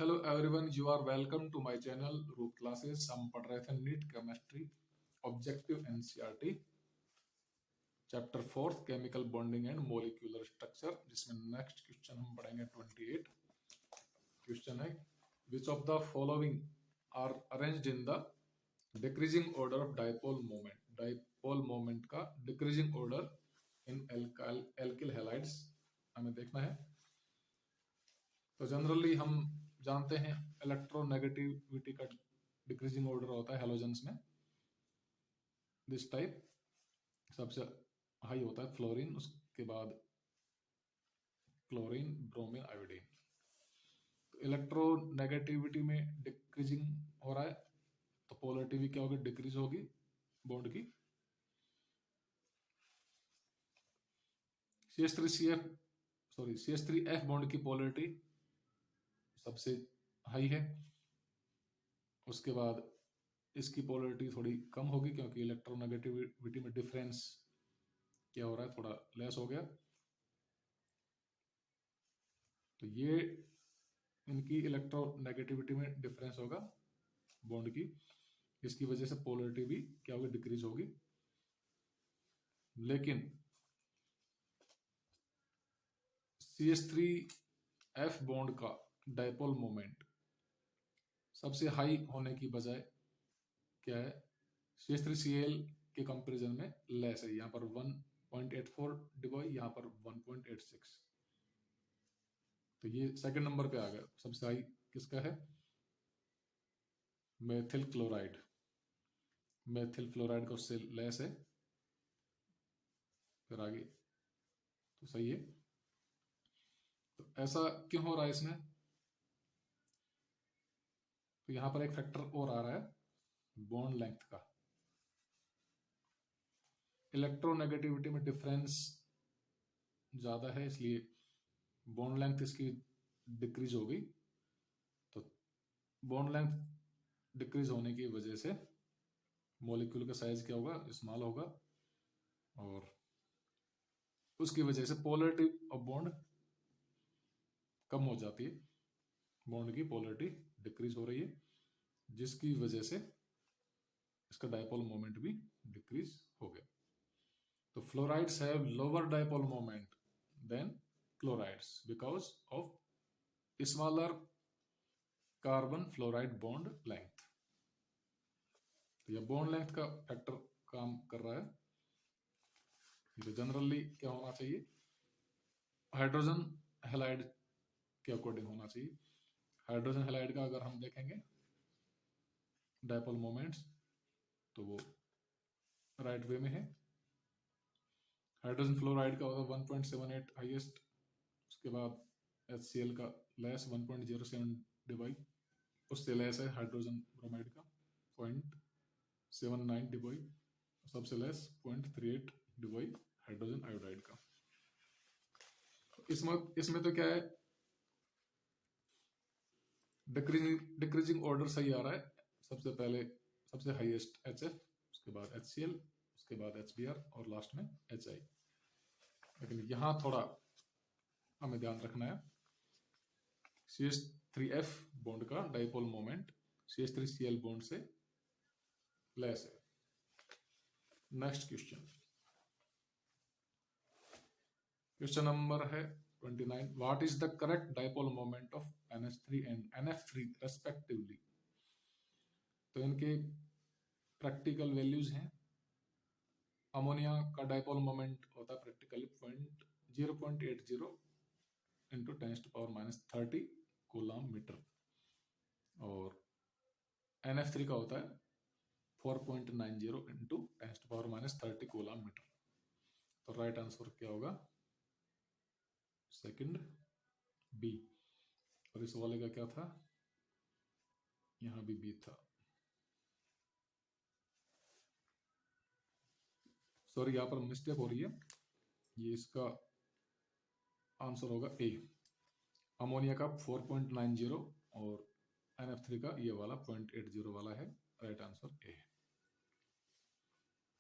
Hello everyone, you are welcome to my channel Roop classes. हम पढ़ रहे थे NEET chemistry objective NCERT chapter 4 chemical bonding and molecular structure, जिसमें next question हम पढ़ेंगे 28। क्वेश्चन है which of the following are arranged in the decreasing order of dipole moment. Dipole moment का decreasing order in alkyl halides हमें देखना है। तो generally हम जानते हैं इलेक्ट्रोनेगेटिविटी का डिक्रीजिंग ऑर्डर होता है हैलोजेंस में। दिस टाइप सबसे हाई होता है फ्लोरीन, उसके बाद क्लोरीन, ब्रोमीन, आयोडीन। तो इलेक्ट्रोनेगेटिविटी में डिक्रीजिंग हो रहा है, तो पोलरिटी भी क्या होगी, डिक्रीज होगी बॉन्ड की। CH3F बॉन्ड की पोलरिटी सबसे हाई है। उसके बाद इसकी पोलरिटी थोड़ी कम होगी क्योंकि इलेक्ट्रोनेगेटिविटी में डिफरेंस क्या हो रहा है, थोड़ा लेस हो गया। तो ये इनकी इलेक्ट्रोनेगेटिविटी में डिफरेंस होगा बॉन्ड की, इसकी वजह से पोलरिटी भी क्या होगी, डिक्रीज होगी। लेकिन CH3F बॉन्ड का डाइपोल मोमेंट सबसे हाई होने की बजाय क्या है, CH3Cl के कंपैरिजन में लेस है। यहाँ पर 1.84 डिबॉय, यहाँ पर 1.86। तो ये सेकंड नंबर पे आ गया। सबसे हाई किसका है, मेथिल क्लोराइड। मेथिल फ्लोराइड का उससे लेस है। फिर आगे तो सही है। तो ऐसा क्यों हो रहा है इसमें, तो यहां पर एक फैक्टर और आ रहा है, बॉन्ड लेंथ का। इलेक्ट्रोनेगेटिविटी में डिफरेंस ज्यादा है, इसलिए बॉन्ड लेंथ इसकी डिक्रीज हो गई। तो बॉन्ड लेंथ डिक्रीज होने की वजह से मॉलिक्यूल का साइज क्या होगा, स्मॉल होगा, और उसकी वजह से पोलरिटी ऑफ बॉन्ड कम हो जाती है। बॉन्ड की पोलरिटी डिक्रीज हो रही है, जिसकी वजह से इसका डाइपोल मोमेंट भी डिक्रीज हो गया। तो fluorides have lower dipole moment than chlorides because of smaller carbon fluoride bond length. तो यह बॉन्ड लेंथ का फैक्टर काम कर रहा है। तो जनरली क्या होना चाहिए, हाइड्रोजन हैलाइड के अकॉर्डिंग होना चाहिए। हाइड्रोजन हैलाइड का अगर हम देखेंगे डाइपोल मोमेंट्स, तो वो राइट वे में है। हाइड्रोजन फ्लोराइड का होगा 1.78 हाईएस्ट, उसके बाद HCl का लेस 1.07 डिबाई, उससे लेस है हाइड्रोजन ब्रोमाइड का 0.79 डिबाई, सबसे लेस 0.38 डिबाई हाइड्रोजन आयोडाइड का। इसमें तो क्या है, डिक्रीजिंग ऑर्डर सही आ रहा है। सबसे पहले सबसे हाईएस्ट HF, उसके बाद HCl, उसके बाद HBr और लास्ट में HI। लेकिन यहां थोड़ा हमें ध्यान रखना है, CH3F बॉन्ड का डाइपोल मोमेंट CH3Cl बॉन्ड से लेस है। नेक्स्ट क्वेश्चन नंबर है 29। What is the correct dipole moment of NH3 and NF3 respectively. तो इनके प्रैक्टिकल वैल्यूज हैं। अमोनिया का डाइपोल मोमेंट होता है प्रैक्टिकली 0.80 इंटू 10⁻³ कूलम मीटर, और NF3 का होता है 4.90 इंटू 10⁻³ कूलम मीटर। तो राइट आंसर क्या होगा, सेकंड बी। और इस वाले का क्या था, यहां भी बी था। सॉरी, यहां पर मिस्टेक हो रही है, ये इसका आंसर होगा ए। अमोनिया का 4.90 और NF3 का ये वाला 0.80 वाला है। Right answer A.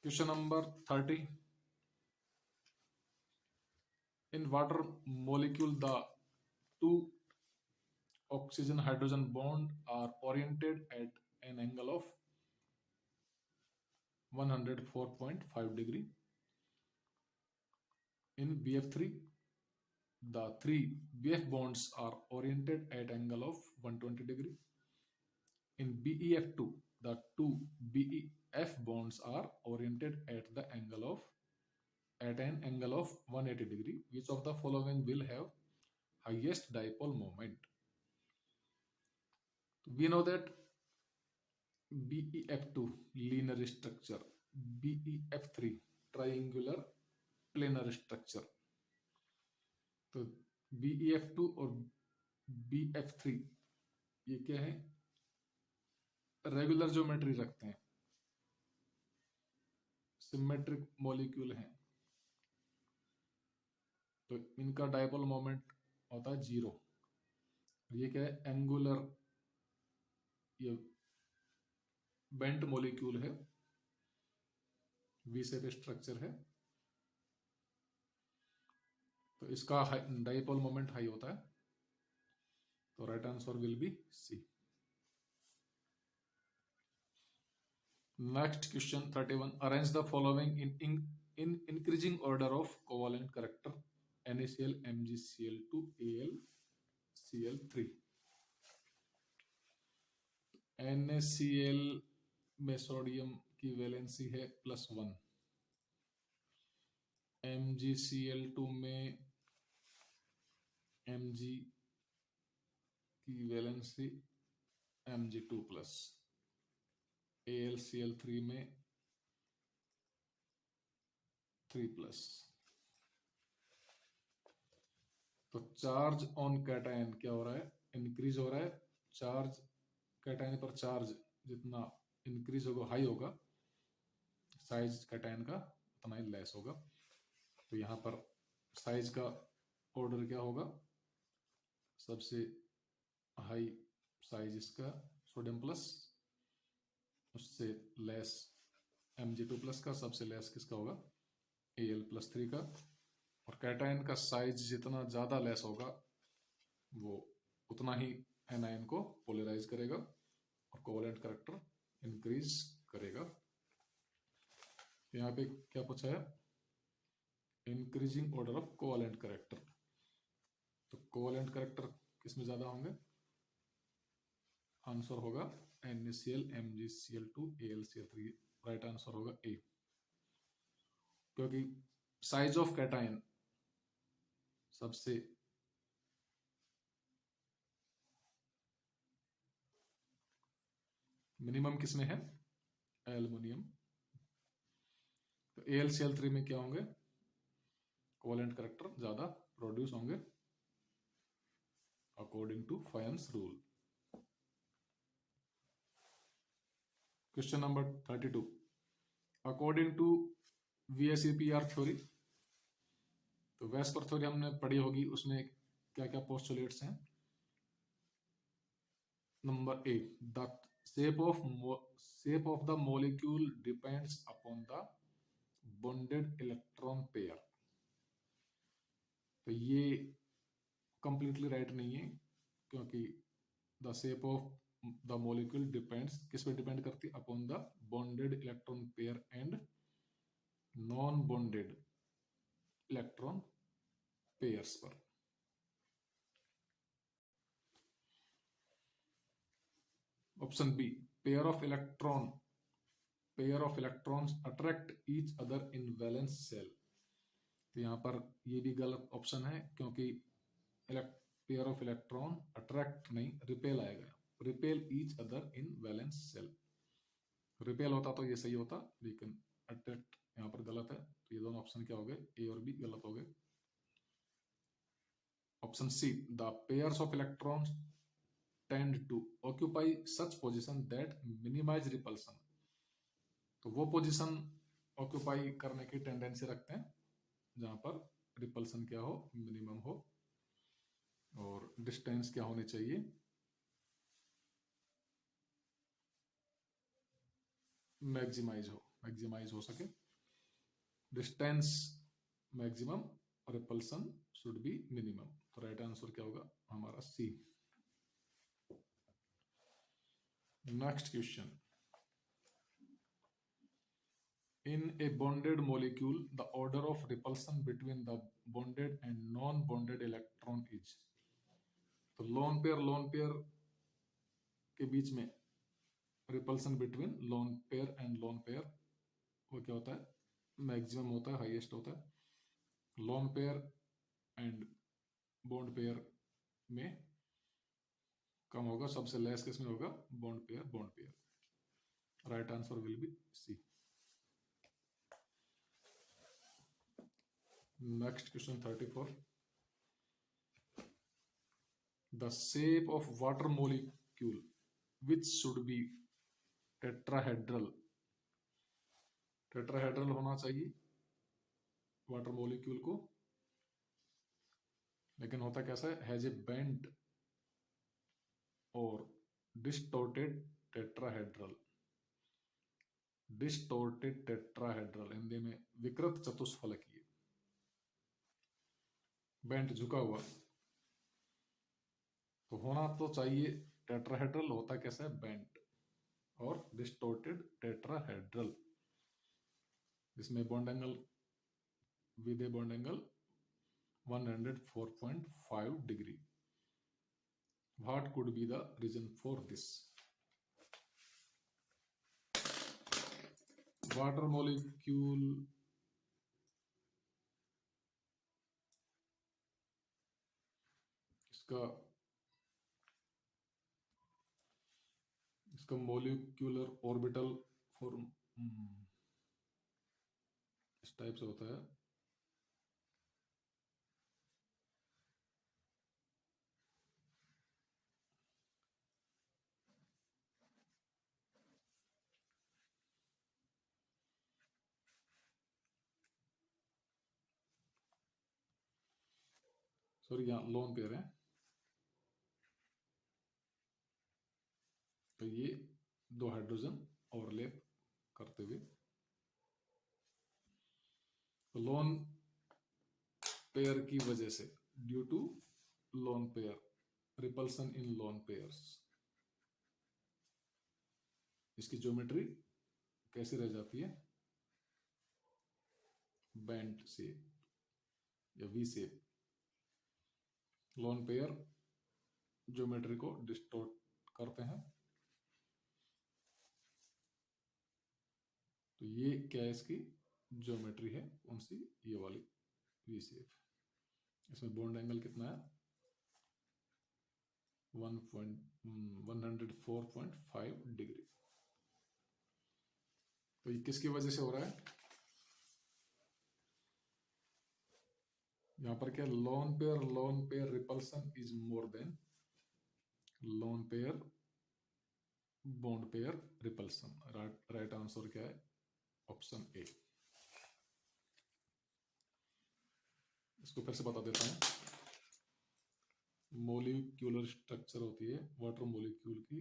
Question number 30। In water molecule, the two oxygen hydrogen bond are oriented at an angle of 104.5 degree. In BF3, the 3 BF bonds are oriented at angle of 120 degree. In BEF2, the 2 BEF bonds are oriented at an angle of 180 degree. Which of the following will have highest dipole moment? We know that BEF2 linear structure, BEF3 triangular planar structure. तो BEF2 और BF3 ये क्या है? Regular geometry रखते हैं, symmetric molecule हैं, तो इनका डायपोल मोमेंट होता है 0। ये क्या है? एंगुलर, ये बेंट मॉलिक्यूल है, वी शेप स्ट्रक्चर है, तो इसका डायपोल मोमेंट हाई होता है। तो right answer will be C. Next question 31, arrange the following in increasing order of covalent character NaCl, MgCl2, AlCl3। NaCl में सोडियम की वैलेंसी है +1, MgCl2 में Mg की वैलेंसी Mg2+, AlCl3 में 3+। तो चार्ज ऑन कैटायन क्या हो रहा है? इंक्रीज हो रहा है। चार्ज कैटायन पर चार्ज जितना इंक्रीज होगा, हाई होगा, साइज कैटायन का उतना ही लेस होगा। तो यहाँ पर साइज का ऑर्डर क्या होगा? सबसे हाई साइज इसका सोडियम प्लस, उससे लेस Mg2+ का, सबसे लेस किसका होगा? Al+3 का। और कैटायन का साइज जितना ज्यादा लेस होगा वो उतना ही एनायन को पोलराइज करेगा और कोवेलेंट कैरेक्टर इंक्रीज करेगा। यहाँ पे क्या पूछा है? Increasing order of covalent character. तो कोवेलेंट कैरेक्टर किसमें ज्यादा होंगे? आंसर होगा NaCl, MgCl2, AlCl3। Right answer होगा ए, क्योंकि साइज ऑफ कैटायन सबसे मिनिमम किसमें है? एल्युमिनियम। तो AlCl3 में क्या होंगे? कोवेलेंट कैरेक्टर ज्यादा प्रोड्यूस होंगे according to Fajans rule. Question number 32, according to VSEPR theory, तो वेस्पर थ्योरी हमने पढ़ी होगी, उसमें क्या क्या पोस्टुलेट्स हैं? Number A, the shape of the molecule depends upon the bonded electron pair। तो ये कंप्लीटली राइट नहीं है, क्योंकि the shape of the molecule depends, किस पे डिपेंड करती है? Upon the bonded electron pair and non bonded electron pairs पर। Option B, pair of electrons attract each other in valence shell. तो यहाँ पर ये भी गलत ऑप्शन है, क्योंकि पेयर ऑफ इलेक्ट्रॉन अट्रैक्ट नहीं, रिपेल आएगा। Repel each other in valence shell. Repel होता तो ये सही होता, लेकिन अट्रैक्ट यहाँ पर गलत है। तो ये दोनों ऑप्शन क्या हो गए? ए और बी गलत हो गए। Option C, the pairs of electrons tend to occupy such position that minimize repulsion। तो वो पोजीशन ऑक्यूपाई करने की टेंडेंसी रखते हैं जहां पर रिपल्सन क्या हो? मिनिमम हो, और डिस्टेंस क्या होनी चाहिए? मैक्सिमाइज हो सके। Distance maximum, repulsion should be minimum. तो राइट आंसर क्या होगा हमारा? C. Next question, in a bonded molecule the order of repulsion between the bonded and non bonded electron is। तो लोन पेयर के बीच में repulsion between loan pair and lone pair वो क्या होता है, मैक्सिमम होता है, हाईएस्ट होता है। Lone pair and bond pair में कम होगा, सबसे लेस किस में होगा, bond pair. Right answer will be C. Next question 34, the shape of water molecule which should be tetrahedral. Tetrahedral होना चाहिए वाटर मॉलिक्यूल को, लेकिन होता कैसा है, हैज ए बेंट और distorted tetrahedral. Distorted tetrahedral Hindi में विकृत चतुष्फलकीय, बेंट झुका हुआ, तो होना तो चाहिए टेट्राहेड्रल, होता कैसा है, बेंट और डिस्टोर्टेड टेट्राहेड्रल, जिसमें bond angle with a bond angle 104.5 degree. What could be the reason for this? Water molecule इसका मॉलिक्यूलर ऑर्बिटल फॉर्म इस टाइप से होता है। सॉरी, यहाँ लोन पेयर है, तो ये दो हाइड्रोजन ओवरलैप करते हुए, तो लोन पेयर की वजह से, due to lone pair, repulsion in lone pairs, इसकी ज्योमेट्री कैसी रह जाती है, बेंट शेप या V shape. Lone pair geometry को डिस्टोर्ट करते हैं, तो ये क्या है, इसकी ज्योमेट्री है कौन सी, ये वाली वी शेप। इसमें बॉन्ड एंगल कितना है, 104.5 डिग्री। तो ये किसकी वजह से हो रहा है, यहां पर क्या, loan pair repulsion is more than loan pair bond pair repulsion. Right answer क्या है, ऑप्शन ए। इसको फिर से बता देता हूं, मोलिक्यूलर स्ट्रक्चर होती है वाटर मॉलिक्यूल की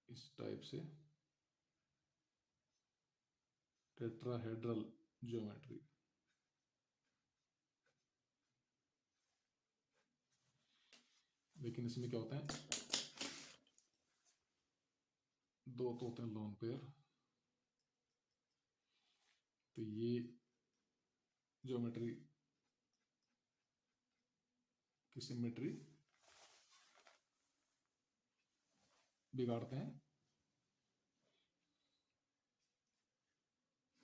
इस टाइप से, टेट्राहेड्रल ज्योमेट्री। लेकिन इसमें क्या होता है, दो तो होते हैं लोन पेयर, तो ये ज्योमेट्री की सिमेट्री बिगाड़ते हैं।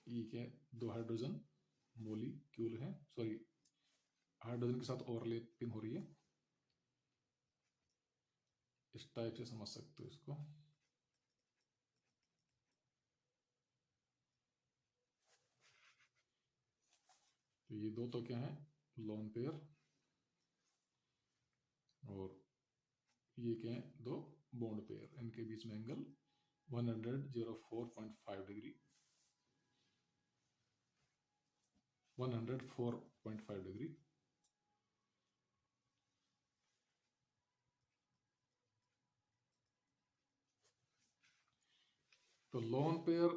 ये क्या है, दो हाइड्रोजन मॉलिक्यूल है, सॉरी हाइड्रोजन के साथ ओवरलैपिंग हो रही है, इस टाइप से समझ सकते हो इसको। तो ये दो तो क्या है, लोन पेयर, और ये क्या है, दो बॉन्ड पेयर, इनके बीच में एंगल 104.5 डिग्री, 104.5 डिग्री। तो loan pair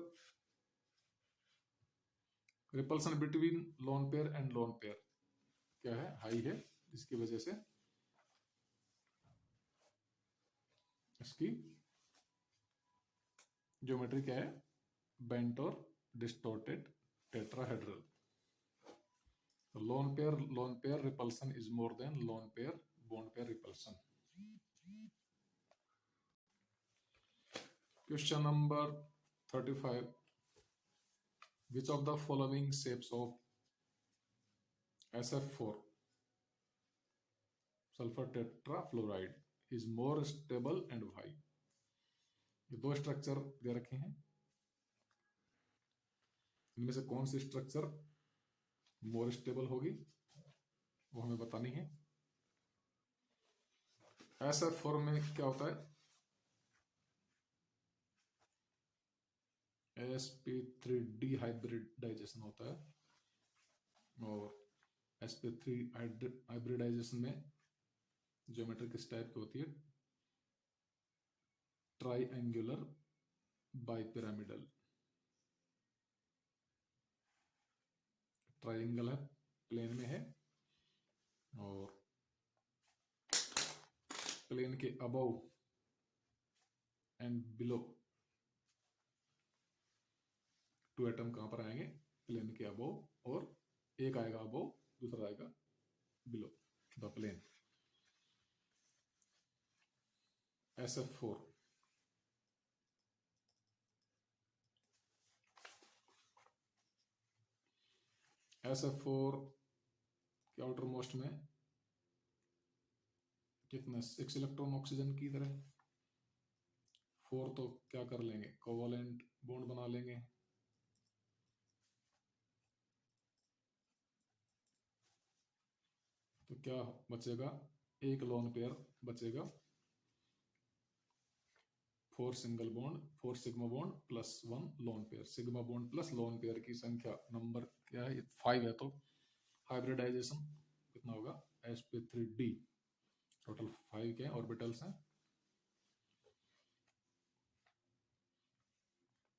repulsion between loan pair and lone pair क्या है, हाई है, जिसकी वजह से इसकी ज्योमेट्री क्या है, बेंट और डिस्टोर्टेड टेट्राहेड्रल। तो loan pair repulsion is more than loan pair bond pair repulsion. Question number 35, which of the following shapes of SF4 sulfur tetrafluoride is more stable and why? ये दो structure दे रखे हैं, इनमें से कौन सी structure more stable होगी वो हमें बतानी है। SF4 में क्या होता है, sp3d हाइब्रिडाइजेशन होता है, और sp3 हाइब्रिडाइजेशन में ज्योमेट्री किस टाइप की होती है, ट्राइएंगुलर बाइपिरामिडल। ट्राइएंगल है, प्लेन में है, और प्लेन के above and below two atom कहां पर आएंगे, प्लेन के अबव, और एक आएगा अबव, दूसरा आएगा बिलो द प्लेन। SF4 के आउटर मोस्ट में कितना 6 इलेक्ट्रॉन ऑक्सीजन की तरह, 4 तो क्या कर लेंगे, कोवैलेंट बॉन्ड बना लेंगे, तो क्या बचेगा, एक लोन पेयर बचेगा, 4 single bond, 4 sigma bond plus 1 lone pair. Sigma bond plus lone pair की संख्या नंबर क्या है, 5 है, तो हाइब्रिडाइजेशन कितना होगा, sp3d। टोटल 5 के ऑर्बिटल्स हैं,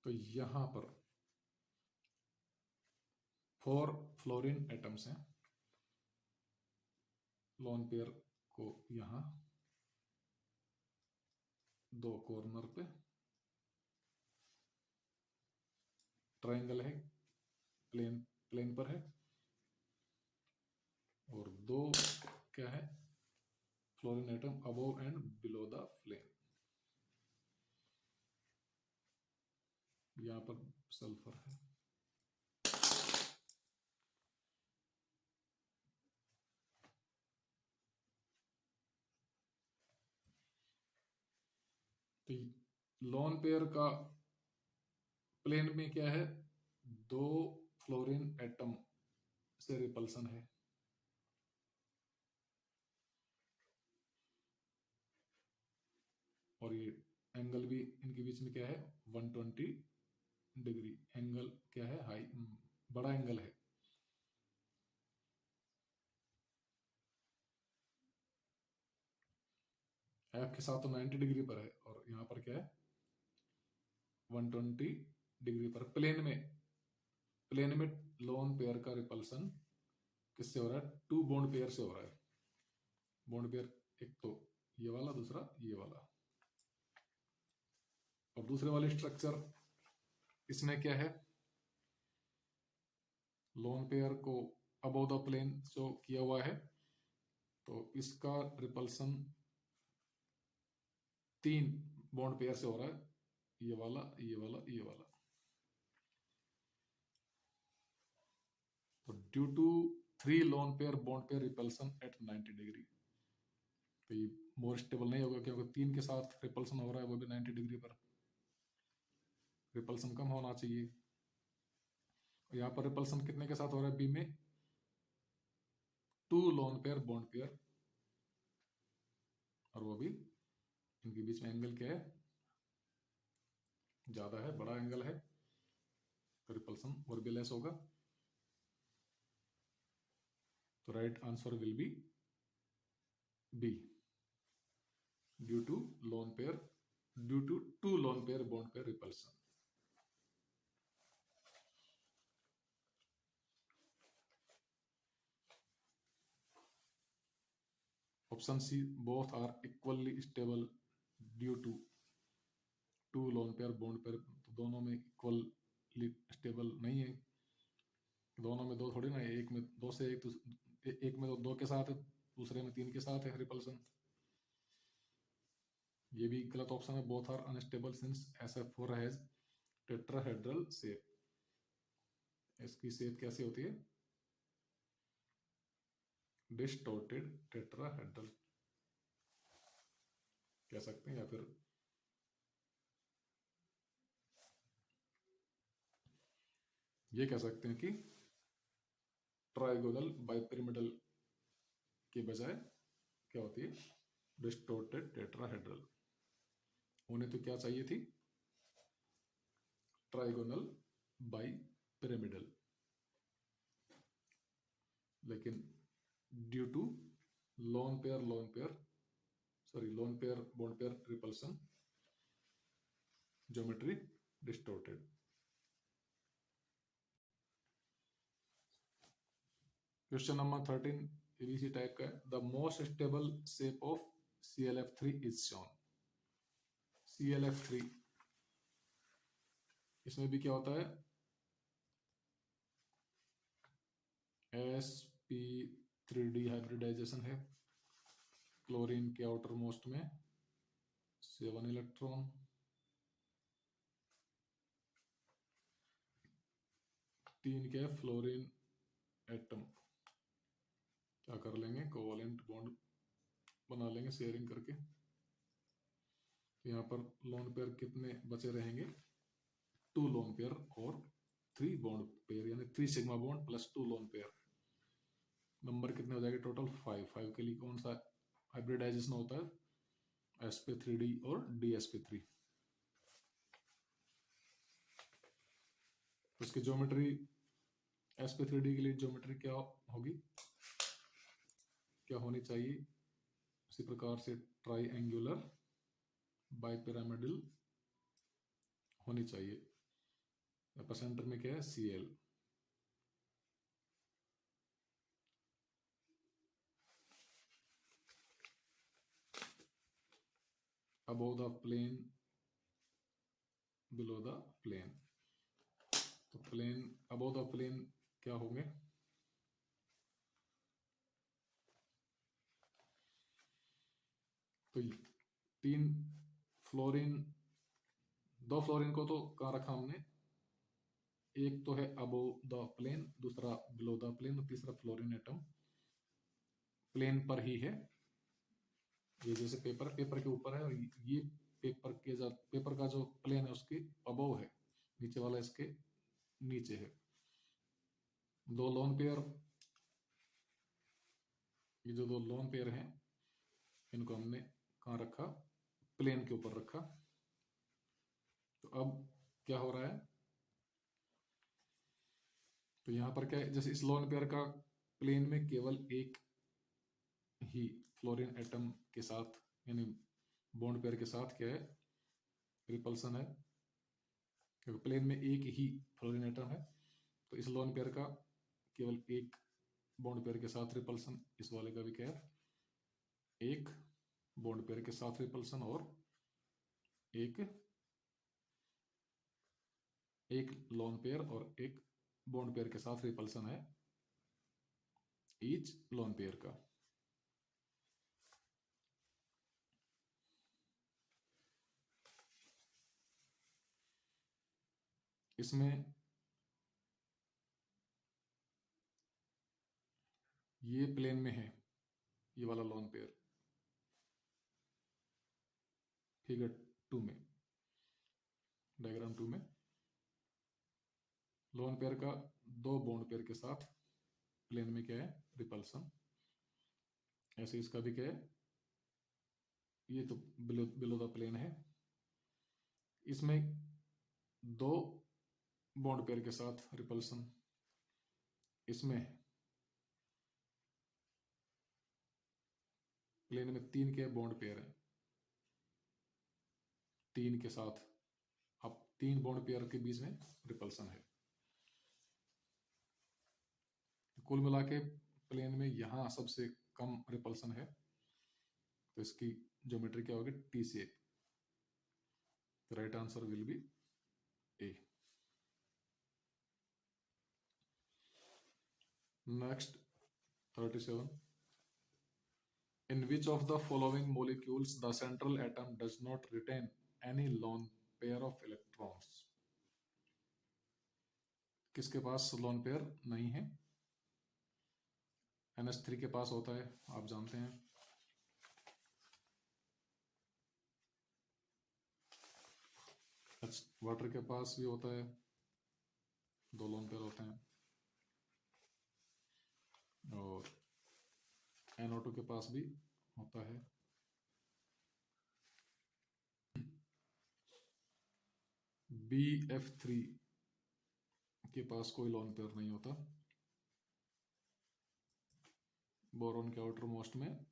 तो यहां पर 4 फ्लोरीन एटम्स हैं, लोन पेयर को यहां 2 कॉर्नर पे, ट्रायंगल है, प्लेन पर है, और 2 क्या है, fluorine atom above and below the plane. यहां पर सल्फर है, तो लोन पेयर का प्लेन में क्या है, 2 फ्लोरीन एटम से रिपल्सन है, और ये एंगल भी इनके बीच में क्या है, 120 डिग्री एंगल क्या है, हाई बड़ा एंगल है। एफ के साथ तो 90 डिग्री पर है, और यहाँ पर क्या है, 120 डिग्री पर। प्लेन में लोन पेयर का रिपल्सन किससे हो रहा है, 2 बॉन्ड पेयर से हो रहा है। बॉन्ड पेयर एक तो ये वाला, दूसरा ये वाला, और दूसरे वाले स्ट्रक्चर इसमें क्या है, लोन पेयर को अबव द प्लेन शो किया हुआ है, तो इसका रिपल्सन 3 बॉन्ड पेयर से हो रहा है, ये वाला, ये वाला, ये वाला। तो due to 3 lone pair bond pair repulsion at 90 degree, तो ये मोर स्टेबल नहीं होगा, क्योंकि 3 के साथ रिपल्सन हो रहा है, वो भी 90 डिग्री पर। रिपल्सन कम होना चाहिए। यहाँ पर रिपल्सन कितने के साथ हो रहा है, बी में 2 लोन पेयर बॉन्ड पेयर, और वो भी इनके बीच में एंगल क्या है, ज्यादा है, बड़ा एंगल है, तो रिपल्सन और भी लेस होगा। तो right answer will be B, due to 2 lone pair bond pair repulsion. Option C, both are equally stable due to two lone pair bond pair, तो दोनों में इक्वली स्टेबल नहीं है, दोनों में दो थोड़ी ना है, एक में दो से एक में तो दो के साथ है, दूसरे में 3 के साथ है रिपल्सन। ये भी गलत ऑप्शन है, both are unstable since SF4 has tetrahedral shape. इसकी शेप कैसी होती है? डिस्टॉर्टेड टेट्राहेड्रल कह सकते हैं, या फिर ये कह सकते हैं कि ट्राइगोनल बाइपिरामिडल के बजाय क्या होती है? Distorted tetrahedral. उन्हें तो क्या चाहिए थी? ट्राइगोनल बाइपिरामिडल, लेकिन due to lone pair bond pair repulsion geometry distorted. Question number 13 ABC type का है। The most stable shape of ClF3 is shown. ClF3, इसमें भी क्या होता है? sp3d हाइब्रिडाइजेशन है, क्लोरीन के आउटर मोस्ट में 7 इलेक्ट्रॉन, तीन के फ्लोरीन एटम क्या कर लेंगे? कोवलेंट बॉन्ड बना लेंगे शेयरिंग करके। यहाँ पर लोन पेयर कितने बचे रहेंगे? 2 लोन पेयर और 3 बॉन्ड पेयर, यानी 3 sigma bond plus 2 lone pair. Number कितने हो जाएंगे टोटल? 5 के लिए कौन सा हाइब्रिडाइजेशन होता है? sp3d और dsp3। उसकी ज्योमेट्री sp3d के लिए ज्योमेट्री क्या होगी, क्या होनी चाहिए? इसी प्रकार से ट्राइएंगुलर बाइपिरामिडल होनी चाहिए। सेंटर में क्या है? Cl। above the plane below the plane, तो प्लेन above the plane क्या होंगे? तो 3 फ्लोरीन, 2 फ्लोरीन को तो कहाँ रखा हमने? एक तो है above the plane, दूसरा below the plane, और तीसरा फ्लोरीन एटम प्लेन पर ही है। ये जैसे पेपर के ऊपर है, और ये पेपर का जो प्लेन है उसके अबव है, नीचे वाला इसके नीचे है। 2 लोन पेयर, ये जो 2 लोन पेयर हैं इनको हमने कहाँ रखा? प्लेन के ऊपर रखा। तो अब क्या हो रहा है? तो यहाँ पर क्या है? जैसे इस लोन पेयर का प्लेन में केवल एक ही फ्लोरीन एटम के साथ, यानी बॉन्ड पेयर के साथ क्या है? रिपल्सन है, क्योंकि प्लेन में एक ही फ्लोरीन एटम है। तो इस लोन पेयर का केवल एक बॉन्ड पेयर के साथ रिपल्सन, इस वाले का भी क्या है? एक बॉन्ड पेयर के साथ रिपल्सन और एक लोन पेयर और एक बॉन्ड पेयर के साथ रिपल्सन है ईच लोन पेयर का। इसमें ये प्लेन में है, ये वाला लोन पेयर, फिगर 2 में, डायग्राम 2 में लोन पेयर का 2 बॉन्ड पेयर के साथ प्लेन में क्या है? रिपल्सन। ऐसे इसका भी क्या है? ये तो बिलो द प्लेन है। इसमें 2 बॉन्ड पेयर के साथ रिपल्सन, इसमें प्लेन में 3 के बॉन्ड पेयर है, 3 के साथ। अब 3 बॉन्ड पेयर के बीच में रिपल्सन है। कुल मिला के प्लेन में यहां सबसे कम रिपल्सन है, तो इसकी ज्योमेट्री क्या होगी? T shape. The right answer will be A. Next, 37. In which of the following molecules the central atom does not retain any lone pair of electrons? किसके पास लोन पेयर नहीं है? NH3 के पास होता है, आप जानते हैं. वाटर के पास भी होता है, 2 लोन पेयर होते हैं. और NO2 के पास भी होता है. BF3 के पास कोई लोन पेयर नहीं होता. बोरॉन के आउटर मोस्ट में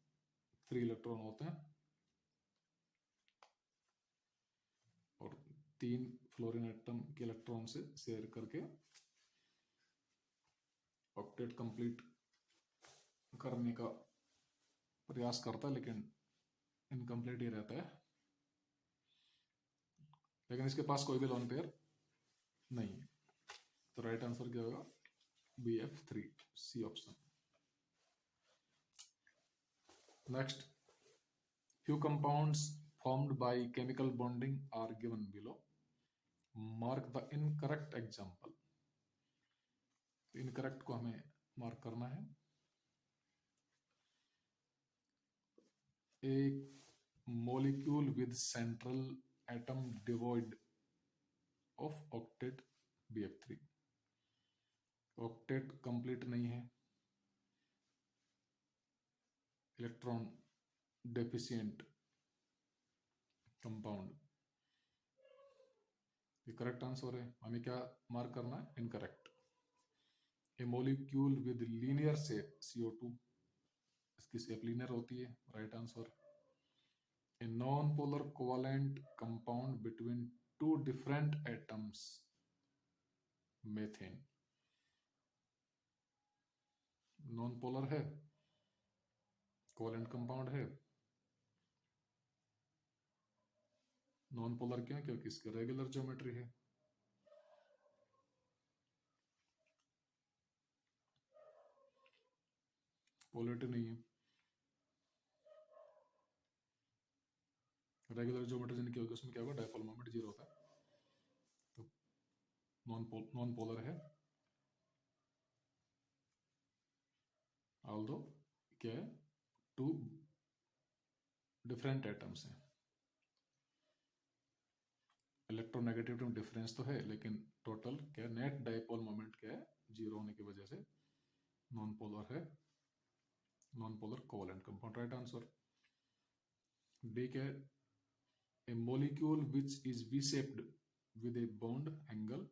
3 इलेक्ट्रॉन होते हैं और 3 फ्लोरीन एटम के इलेक्ट्रॉन से शेयर करके ऑक्टेट कंप्लीट करने का प्रयास करता है, लेकिन इनकम्प्लीट ही रहता है. लेकिन इसके पास कोई भी लोन पेयर नहीं है. तो राइट आंसर क्या होगा? BF3, C option. Next, few compounds formed by chemical bonding are given below. Mark the incorrect example. Incorrect को हमें मार्क करना है. A molecule with central atom devoid of octet BF3. Octet complete नहीं है, electron deficient compound. ये correct answer है. हमें क्या मार्क करना है? Incorrect. A molecule with linear shape CO2, इसकी शेप लीनियर होती है. Right answer. A non polar covalent compound between 2 different atoms, methane. Non polar है, कोवेलेंट कंपाउंड है. नॉन पोलर क्यों? क्योंकि इसकी रेगुलर ज्योमेट्री है. पोलरिटी नहीं है. रेगुलर ज्योमेट्री जिनकी होगी उसमें क्या होगा? डायपोल मोमेंट 0 होता है. तो नॉन पोलर है. ऑल्दो क्या है? 2 डिफरेंट एटम्स हैं. इलेक्ट्रोनेगेटिविटी में डिफरेंस तो है, लेकिन टोटल क्या है? नेट डायपोल मोमेंट क्या है? 0 होने की वजह से नॉन पोलर है. Non polar covalent compound. Right answer. D क्या है? A molecule which is V-shaped with a bond angle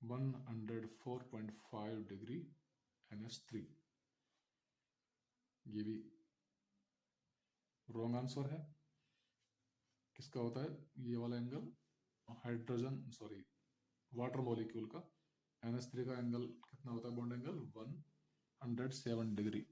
104.5 degree NH3. ये भी रॉन्ग आंसर है. किसका होता है ये वाला एंगल? हाइड्रोजन वाटर मॉलिक्यूल का. NH3 का एंगल कितना होता है? Bond angle 107 degree.